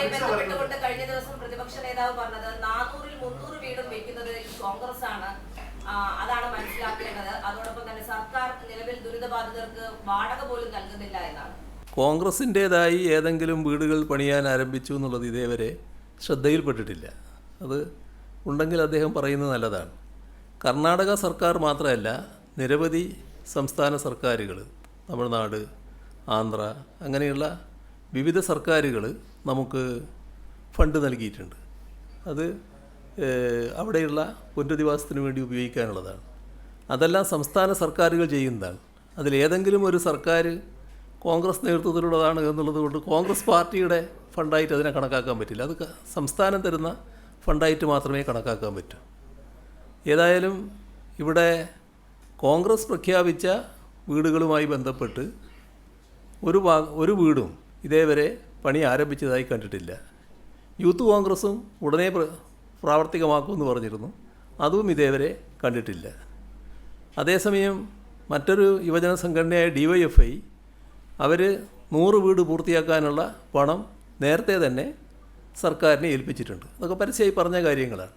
ഇതുമായി ബന്ധപ്പെട്ടുകൊണ്ട് കഴിഞ്ഞ ദിവസം പ്രതിപക്ഷ നേതാവ് പറഞ്ഞത് 400-ൽ 300 വീടും വെക്കുന്നത് കോൺഗ്രസ് ആണ്, അതാണ് മനസ്സിലാക്കേണ്ടത്. അതോടൊപ്പം തന്നെ സർക്കാർ നിലവിൽ ദുരിതബാധിതർക്ക് വാടക പോലും നൽകുന്നില്ല എന്നാണ്. കോൺഗ്രസിൻ്റേതായി ഏതെങ്കിലും വീടുകൾ പണിയാൻ ആരംഭിച്ചു എന്നുള്ളത് ഇതേവരെ ശ്രദ്ധയിൽപ്പെട്ടിട്ടില്ല. അത് ഉണ്ടെങ്കിൽ അദ്ദേഹം പറയുന്നത് നല്ലതാണ്. കർണാടക സർക്കാർ മാത്രമല്ല, നിരവധി സംസ്ഥാന സർക്കാരുകൾ, തമിഴ്നാട്, ആന്ധ്ര, അങ്ങനെയുള്ള വിവിധ സർക്കാരുകൾ നമുക്ക് ഫണ്ട് നൽകിയിട്ടുണ്ട്. അത് അവിടെയുള്ള പുനരധിവാസത്തിന് വേണ്ടി ഉപയോഗിക്കാനുള്ളതാണ്. അതെല്ലാം സംസ്ഥാന സർക്കാരുകൾ ചെയ്യുന്നതാണ്. അതിലേതെങ്കിലും ഒരു സർക്കാർ കോൺഗ്രസ് നേതൃത്വത്തിലുള്ളതാണ് എന്നുള്ളത് കൊണ്ട് കോൺഗ്രസ് പാർട്ടിയുടെ ഫണ്ടായിട്ട് അതിനെ കണക്കാക്കാൻ പറ്റില്ല. അത് സംസ്ഥാനം തരുന്ന ഫണ്ടായിട്ട് മാത്രമേ കണക്കാക്കാൻ പറ്റൂ. ഏതായാലും ഇവിടെ കോൺഗ്രസ് പ്രഖ്യാപിച്ച വീടുകളുമായി ബന്ധപ്പെട്ട് ഒരു വീടും ഇതേവരെ പണി ആരംഭിച്ചതായി കണ്ടിട്ടില്ല. യൂത്ത് കോൺഗ്രസും ഉടനെ പ്രാവർത്തികമാക്കുമെന്ന് പറഞ്ഞിരുന്നു, അതും ഇതേവരെ കണ്ടിട്ടില്ല. അതേസമയം മറ്റൊരു യുവജന സംഘടനയായ DYFI അവർ 100 വീട് പൂർത്തിയാക്കാനുള്ള പണം നേരത്തെ തന്നെ സർക്കാരിനെ ഏൽപ്പിച്ചിട്ടുണ്ട്. അതൊക്കെ പരസ്യമായി പറഞ്ഞ കാര്യങ്ങളാണ്.